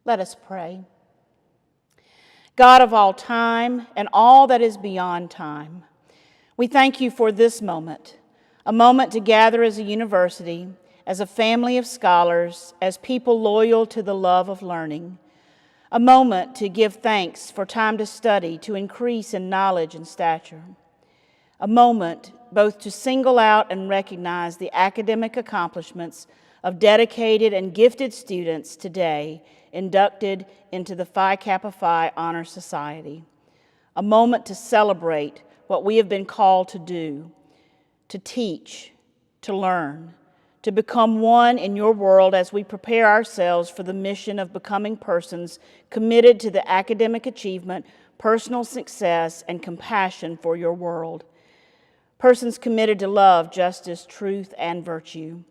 Let us pray. God of all time and all that is beyond time, we thank you for this moment, a moment to gather as a university, as a family of scholars, as people loyal to the love of learning, a moment to give thanks for time to study, to increase in knowledge and stature, a moment both to single out and recognize the academic accomplishments of dedicated and gifted students today inducted into the Phi Kappa Phi Honor Society, a moment to celebrate what we have been called to do, to teach, to learn, to become one in your world as we prepare ourselves for the mission of becoming persons committed to the academic achievement, personal success, and compassion for your world. Persons committed to love, justice, truth, and virtue.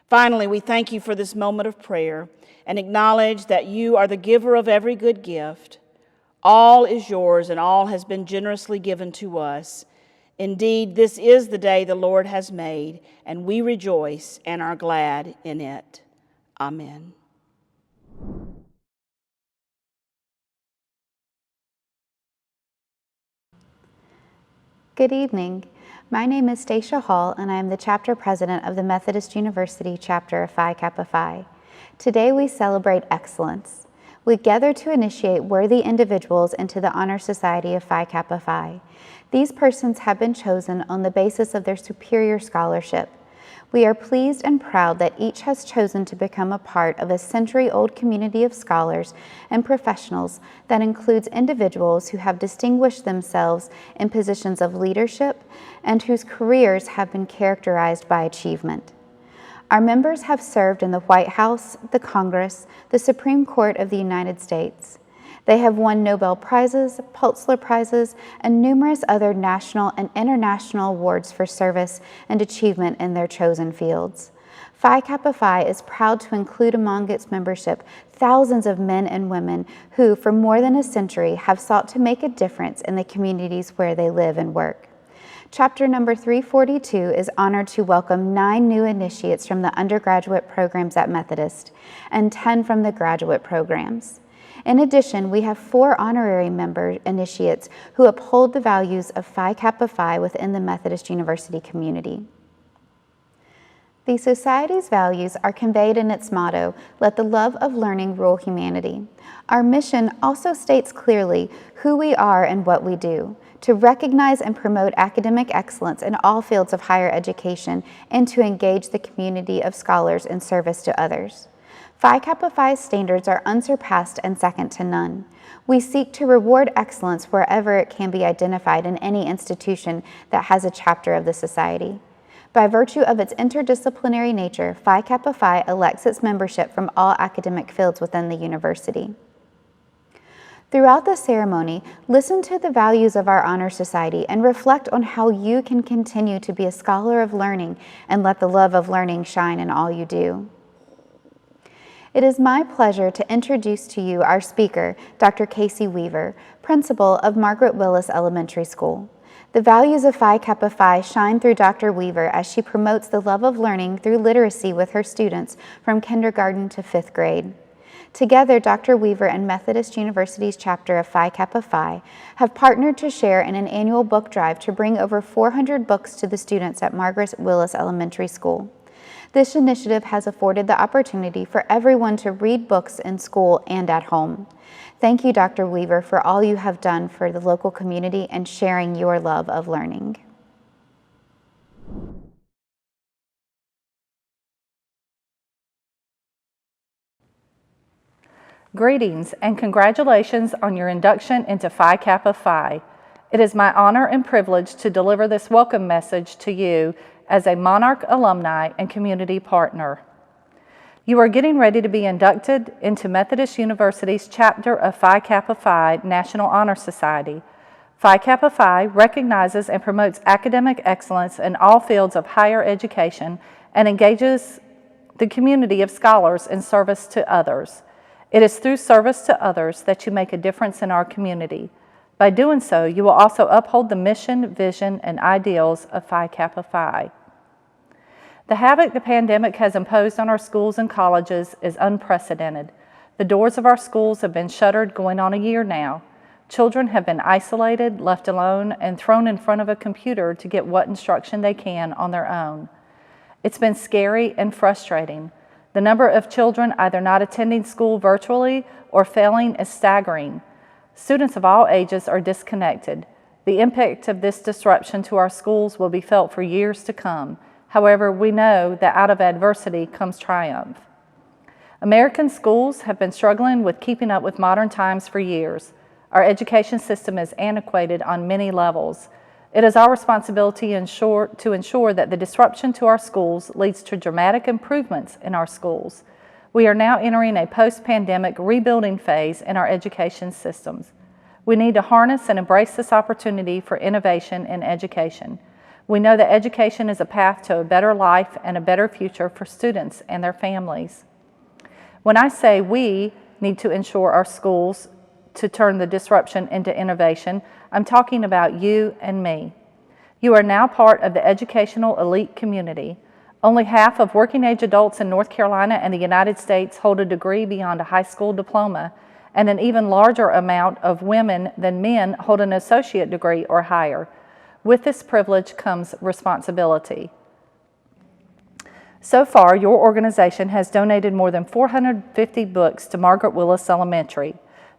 Finally, we thank you for this moment of prayer and acknowledge that you are the giver of every good gift. All is yours and all has been generously given to us. Indeed, this is the day the Lord has made, and we rejoice and are glad in it. Amen. Good evening. My name is Stacia Hall, and I am the chapter president of the Methodist University chapter of Phi Kappa Phi. Today we celebrate excellence. We gather to initiate worthy individuals into the Honor Society of Phi Kappa Phi. These persons have been chosen on the basis of their superior scholarship. We are pleased and proud that each has chosen to become a part of a century-old community of scholars and professionals that includes individuals who have distinguished themselves in positions of leadership and whose careers have been characterized by achievement. Our members have served in the White House, the Congress, the Supreme Court of the United States. They have won Nobel Prizes, Pulitzer Prizes, and numerous other national and international awards for service and achievement in their chosen fields. Phi Kappa Phi is proud to include among its membership thousands of men and women who, for more than a century, have sought to make a difference in the communities where they live and work. Chapter number 342 is honored to welcome 9 new initiates from the undergraduate programs at Methodist and 10 from the graduate programs. In addition, we have 4 honorary member initiates who uphold the values of Phi Kappa Phi within the Methodist University community. The Society's values are conveyed in its motto, "Let the love of learning rule humanity." Our mission also states clearly who we are and what we do, to recognize and promote academic excellence in all fields of higher education and to engage the community of scholars in service to others. Phi Kappa Phi's standards are unsurpassed and second to none. We seek to reward excellence wherever it can be identified in any institution that has a chapter of the Society. By virtue of its interdisciplinary nature, Phi Kappa Phi elects its membership from all academic fields within the university. Throughout the ceremony, listen to the values of our Honor Society and reflect on how you can continue to be a scholar of learning and let the love of learning shine in all you do. It is my pleasure to introduce to you our speaker, Dr. Casey Weaver, principal of Margaret Willis Elementary School. The values of Phi Kappa Phi shine through Dr. Weaver as she promotes the love of learning through literacy with her students from kindergarten to 5th grade. Together, Dr. Weaver and Methodist University's chapter of Phi Kappa Phi have partnered to share in an annual book drive to bring over 400 books to the students at Margaret Willis Elementary School. This initiative has afforded the opportunity for everyone to read books in school and at home. Thank you, Dr. Weaver, for all you have done for the local community and sharing your love of learning. Greetings and congratulations on your induction into Phi Kappa Phi. It is my honor and privilege to deliver this welcome message to you as a Monarch alumni and community partner. You are getting ready to be inducted into Methodist University's chapter of Phi Kappa Phi National Honor Society. Phi Kappa Phi recognizes and promotes academic excellence in all fields of higher education and engages the community of scholars in service to others. It is through service to others that you make a difference in our community. By doing so, you will also uphold the mission, vision, and ideals of Phi Kappa Phi. The havoc the pandemic has imposed on our schools and colleges is unprecedented. The doors of our schools have been shuttered going on a year now. Children have been isolated, left alone, and thrown in front of a computer to get what instruction they can on their own. It's been scary and frustrating. The number of children either not attending school virtually or failing is staggering. Students of all ages are disconnected. The impact of this disruption to our schools will be felt for years to come. However, we know that out of adversity comes triumph. American schools have been struggling with keeping up with modern times for years. Our education system is antiquated on many levels. It is our responsibility to ensure that the disruption to our schools leads to dramatic improvements in our schools. We are now entering a post-pandemic rebuilding phase in our education systems. We need to harness and embrace this opportunity for innovation in education. We know that education is a path to a better life and a better future for students and their families. When I say we need to ensure our schools to turn the disruption into innovation, I'm talking about you and me. You are now part of the educational elite community. Only half of working-age adults in North Carolina and the United States hold a degree beyond a high school diploma, and an even larger amount of women than men hold an associate degree or higher. With this privilege comes responsibility. So far, your organization has donated more than 450 books to Margaret Willis Elementary.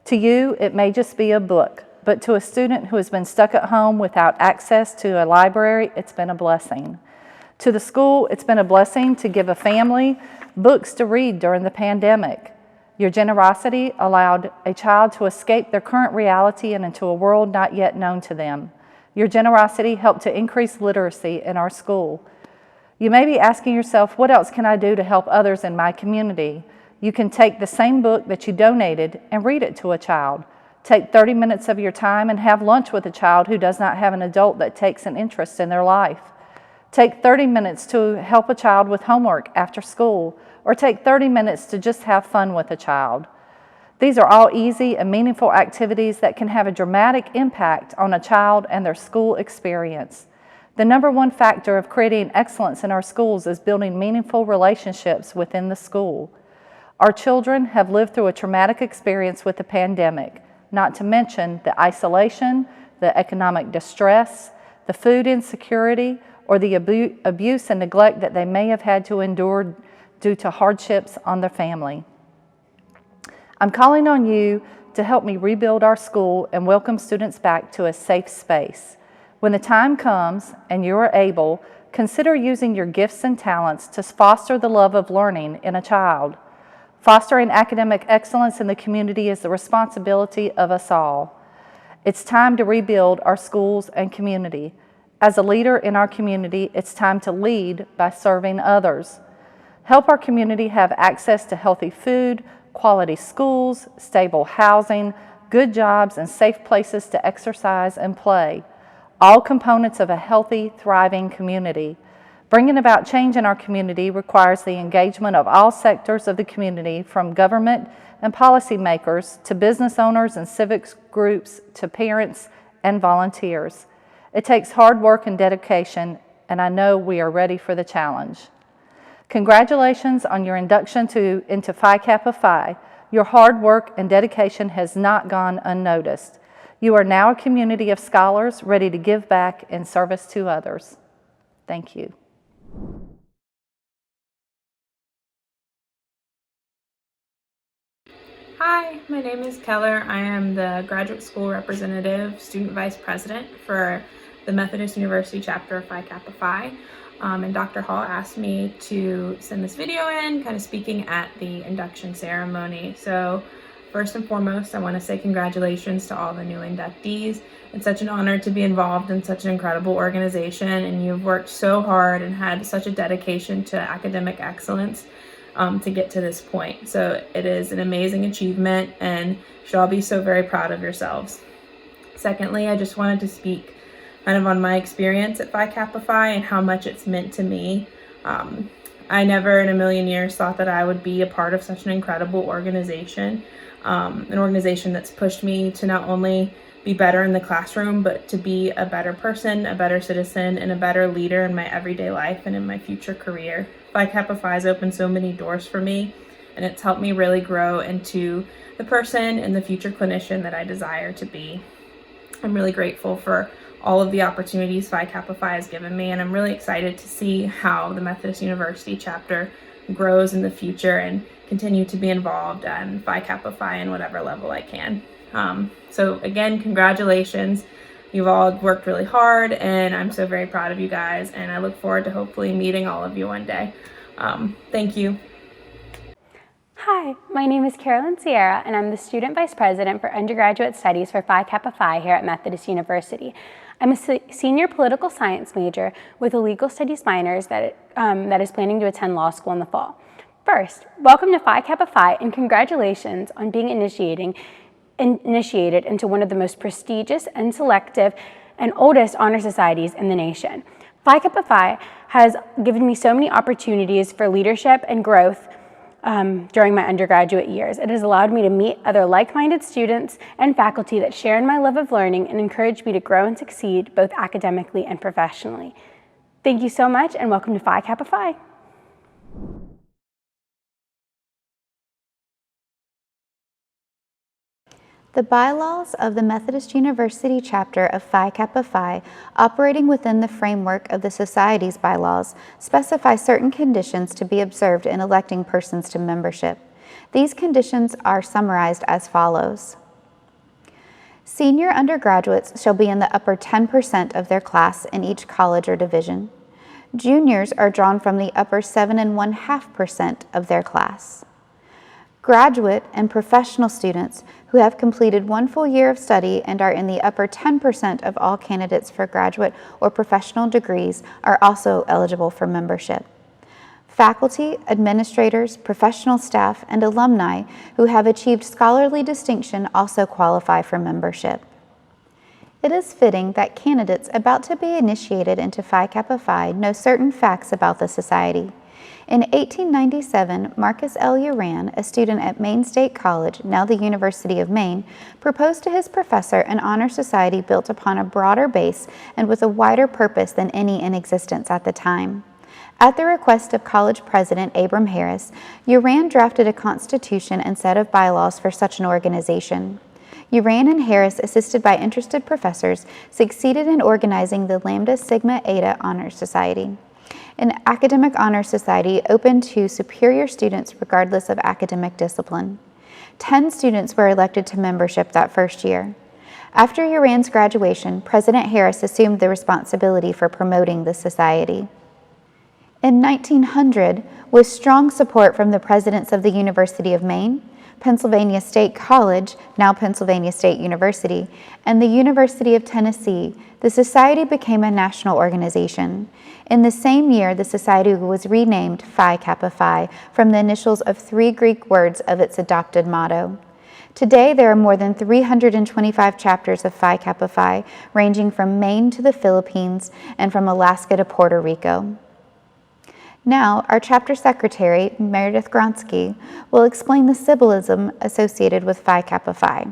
To you, it may just be a book, but to a student who has been stuck at home without access to a library, it's been a blessing. To the school, it's been a blessing to give a family books to read during the pandemic. Your generosity allowed a child to escape their current reality and into a world not yet known to them. Your generosity helped to increase literacy in our school. You may be asking yourself, what else can I do to help others in my community? You can take the same book that you donated and read it to a child. Take 30 minutes of your time and have lunch with a child who does not have an adult that takes an interest in their life. Take 30 minutes to help a child with homework after school, or take 30 minutes to just have fun with a child. These are all easy and meaningful activities that can have a dramatic impact on a child and their school experience. The number one factor of creating excellence in our schools is building meaningful relationships within the school. Our children have lived through a traumatic experience with the pandemic, not to mention the isolation, the economic distress, the food insecurity, or the abuse and neglect that they may have had to endure due to hardships on their family. I'm calling on you to help me rebuild our school and welcome students back to a safe space. When the time comes and you are able, consider using your gifts and talents to foster the love of learning in a child. Fostering academic excellence in the community is the responsibility of us all. It's time to rebuild our schools and community. As a leader in our community, it's time to lead by serving others. Help our community have access to healthy food, quality schools, stable housing, good jobs, and safe places to exercise and play. All components of a healthy, thriving community. Bringing about change in our community requires the engagement of all sectors of the community, from government and policymakers to business owners and civics groups to parents and volunteers. It takes hard work and dedication, and I know we are ready for the challenge. Congratulations on your induction into Phi Kappa Phi. Your hard work and dedication has not gone unnoticed. You are now a community of scholars ready to give back in service to others. Thank you. Hi, my name is Keller. I am the graduate school representative, student vice president for the Methodist University chapter of Phi Kappa Phi. And Dr. Hall asked me to send this video in, kind of speaking at the induction ceremony. So first and foremost, I want to say congratulations to all the new inductees. It's such an honor to be involved in such an incredible organization, and you've worked so hard and had such a dedication to academic excellence to get to this point. So it is an amazing achievement, and you should all be so very proud of yourselves. Secondly, I just wanted to speak kind of on my experience at Phi Kappa Phi and how much it's meant to me. I never in a million years thought that I would be a part of such an incredible organization, an organization that's pushed me to not only be better in the classroom, but to be a better person, a better citizen, and a better leader in my everyday life and in my future career. Phi Kappa Phi has opened so many doors for me, and it's helped me really grow into the person and the future clinician that I desire to be. I'm really grateful for all of the opportunities Phi Kappa Phi has given me, and I'm really excited to see how the Methodist University chapter grows in the future and continue to be involved in Phi Kappa Phi in whatever level I can. So again, congratulations. You've all worked really hard, and I'm so very proud of you guys, and I look forward to hopefully meeting all of you one day. Thank you. Hi, my name is Carolyn Sierra, and I'm the Student Vice President for Undergraduate Studies for Phi Kappa Phi here at Methodist University. I'm a senior political science major with a legal studies minors that is planning to attend law school in the fall. First, welcome to Phi Kappa Phi, and congratulations on being initiated into one of the most prestigious and selective and oldest honor societies in the nation. Phi Kappa Phi has given me so many opportunities for leadership and growth during my undergraduate years. It has allowed me to meet other like-minded students and faculty that share in my love of learning and encourage me to grow and succeed both academically and professionally. Thank you so much, and welcome to Phi Kappa Phi. The bylaws of the Methodist University chapter of Phi Kappa Phi, operating within the framework of the Society's bylaws, specify certain conditions to be observed in electing persons to membership. These conditions are summarized as follows. Senior undergraduates shall be in the upper 10% of their class in each college or division. Juniors are drawn from the upper 7.5% of their class. Graduate and professional students who have completed 1 full year of study and are in the upper 10% of all candidates for graduate or professional degrees are also eligible for membership. Faculty, administrators, professional staff, and alumni who have achieved scholarly distinction also qualify for membership. It is fitting that candidates about to be initiated into Phi Kappa Phi know certain facts about the society. In 1897, Marcus L. Uran, a student at Maine State College, now the University of Maine, proposed to his professor an honor society built upon a broader base and with a wider purpose than any in existence at the time. At the request of college president Abram Harris, Uran drafted a constitution and set of bylaws for such an organization. Uran and Harris, assisted by interested professors, succeeded in organizing the Lambda Sigma Eta Honor Society, an academic honor society open to superior students regardless of academic discipline. 10 students were elected to membership that first year. After Uran's graduation, President Harris assumed the responsibility for promoting the society. In 1900, with strong support from the presidents of the University of Maine, Pennsylvania State College, now Pennsylvania State University, and the University of Tennessee, the society became a national organization. In the same year, the society was renamed Phi Kappa Phi from the initials of 3 Greek words of its adopted motto. Today, there are more than 325 chapters of Phi Kappa Phi, ranging from Maine to the Philippines and from Alaska to Puerto Rico. Now, our chapter secretary, Meredith Gronsky, will explain the symbolism associated with Phi Kappa Phi.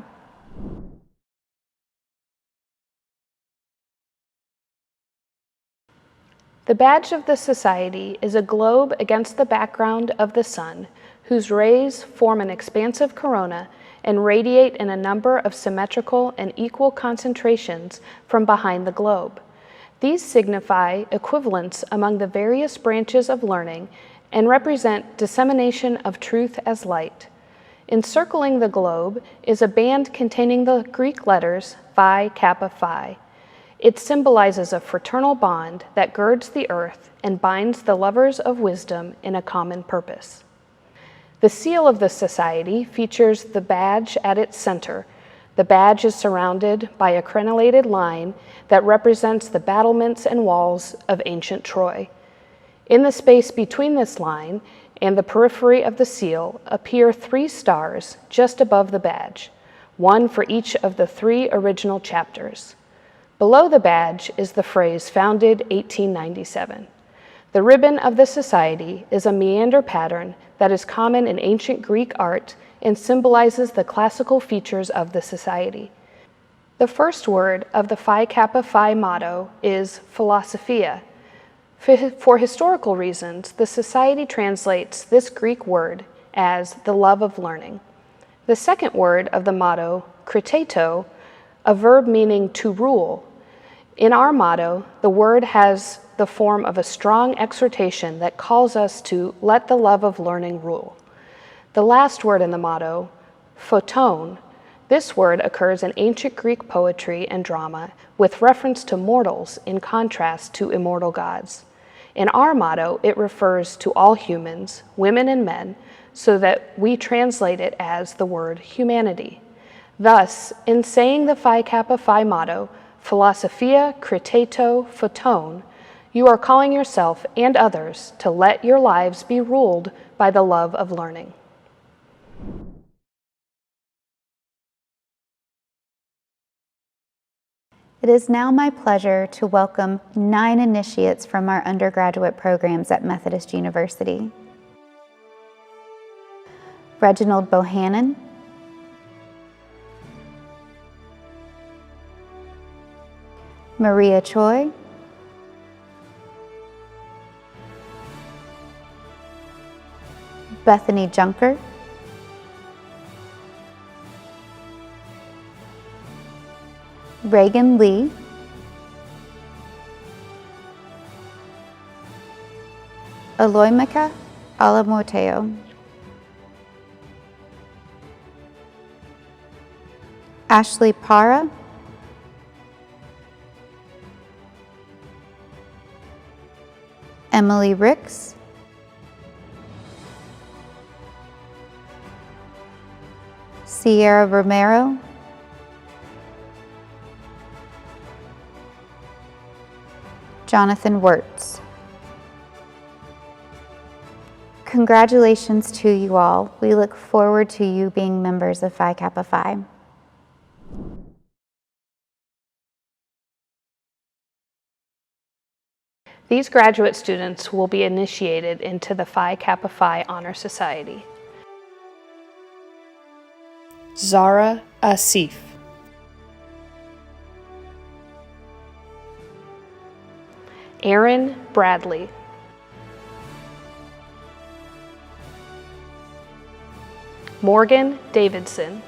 The badge of the society is a globe against the background of the sun, whose rays form an expansive corona and radiate in a number of symmetrical and equal concentrations from behind the globe. These signify equivalence among the various branches of learning and represent dissemination of truth as light. Encircling the globe is a band containing the Greek letters Phi Kappa Phi. It symbolizes a fraternal bond that girds the earth and binds the lovers of wisdom in a common purpose. The seal of the society features the badge at its center. The badge is surrounded by a crenellated line that represents the battlements and walls of ancient Troy. In the space between this line and the periphery of the seal appear 3 stars just above the badge, one for each of the 3 original chapters. Below the badge is the phrase "Founded 1897." The ribbon of the society is a meander pattern that is common in ancient Greek art and symbolizes the classical features of the society. The first word of the Phi Kappa Phi motto is philosophia. For historical reasons, the society translates this Greek word as the love of learning. The second word of the motto, kriteto, a verb meaning to rule. In our motto, the word has the form of a strong exhortation that calls us to let the love of learning rule. The last word in the motto, photon, this word occurs in ancient Greek poetry and drama with reference to mortals in contrast to immortal gods. In our motto, it refers to all humans, women and men, so that we translate it as the word humanity. Thus, in saying the Phi Kappa Phi motto, Philosophia Kriteto Photon, you are calling yourself and others to let your lives be ruled by the love of learning. It is now my pleasure to welcome 9 initiates from our undergraduate programs at Methodist University. Reginald Bohannon, Maria Choi, Bethany Junker, Reagan Lee, Aloymeka Alamoteo, Ashley Para, Emily Ricks, Sierra Romero, Jonathan Wirtz. Congratulations to you all. We look forward to you being members of Phi Kappa Phi. These graduate students will be initiated into the Phi Kappa Phi Honor Society. Zara Asif, Aaron Bradley, Morgan Davidson,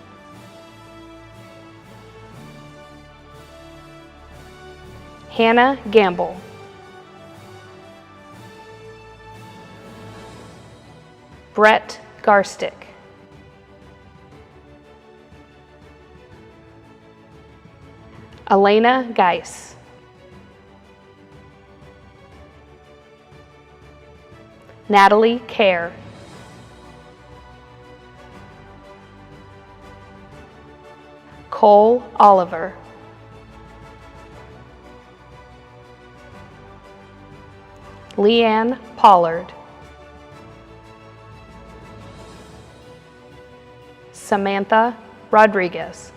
Hannah Gamble, Brett Garstick, Elena Geis, Natalie Kerr, Cole Oliver, Leanne Pollard, Samantha Rodriguez,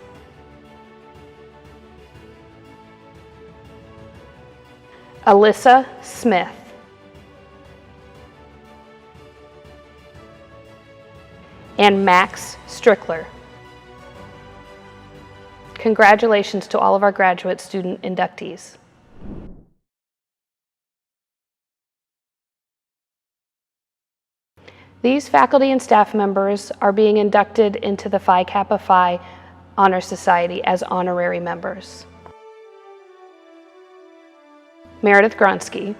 Alyssa Smith, and Max Strickler. Congratulations to all of our graduate student inductees. These faculty and staff members are being inducted into the Phi Kappa Phi Honor Society as honorary members. Meredith Gronsky,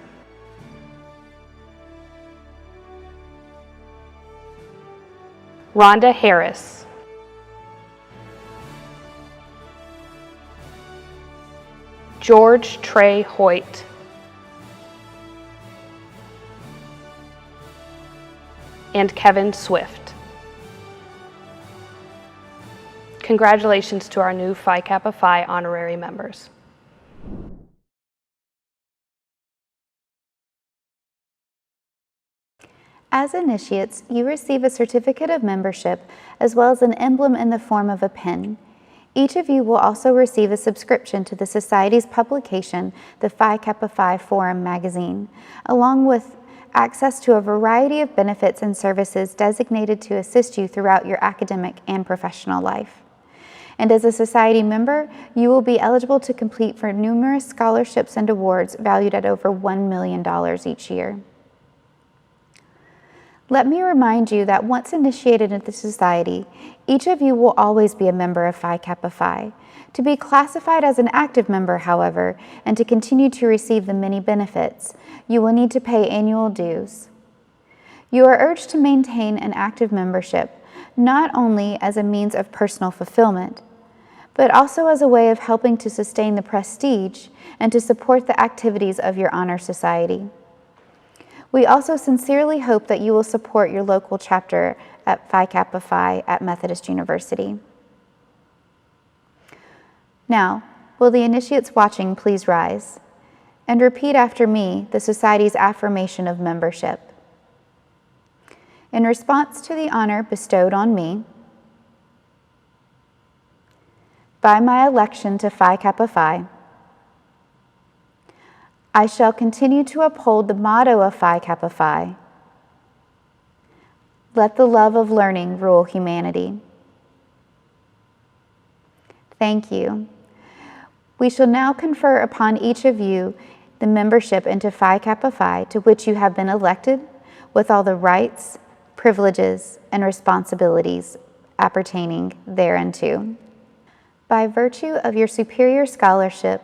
Rhonda Harris, George Trey Hoyt, and Kevin Swift. Congratulations to our new Phi Kappa Phi honorary members. As initiates, you receive a certificate of membership as well as an emblem in the form of a pin. Each of you will also receive a subscription to the Society's publication, the Phi Kappa Phi Forum magazine, along with access to a variety of benefits and services designated to assist you throughout your academic and professional life. And as a Society member, you will be eligible to compete for numerous scholarships and awards valued at over $1 million each year. Let me remind you that once initiated into the society, each of you will always be a member of Phi Kappa Phi. To be classified as an active member, however, and to continue to receive the many benefits, you will need to pay annual dues. You are urged to maintain an active membership, not only as a means of personal fulfillment, but also as a way of helping to sustain the prestige and to support the activities of your honor society. We also sincerely hope that you will support your local chapter at Phi Kappa Phi at Methodist University. Now, will the initiates watching please rise and repeat after me the Society's affirmation of membership. In response to the honor bestowed on me by my election to Phi Kappa Phi, I shall continue to uphold the motto of Phi Kappa Phi: let the love of learning rule humanity. Thank you. We shall now confer upon each of you the membership into Phi Kappa Phi to which you have been elected, with all the rights, privileges, and responsibilities appertaining thereunto. By virtue of your superior scholarship,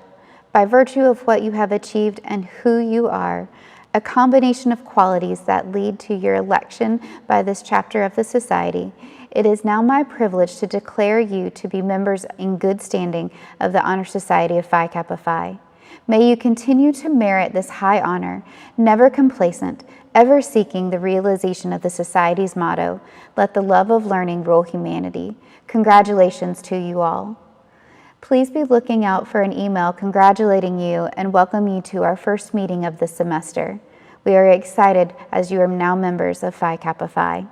by virtue of what you have achieved and who you are, a combination of qualities that lead to your election by this chapter of the Society, it is now my privilege to declare you to be members in good standing of the Honor Society of Phi Kappa Phi. May you continue to merit this high honor, never complacent, ever seeking the realization of the Society's motto, let the love of learning rule humanity. Congratulations to you all. Please be looking out for an email congratulating you and welcome you to our first meeting of this semester. We are excited as you are now members of Phi Kappa Phi.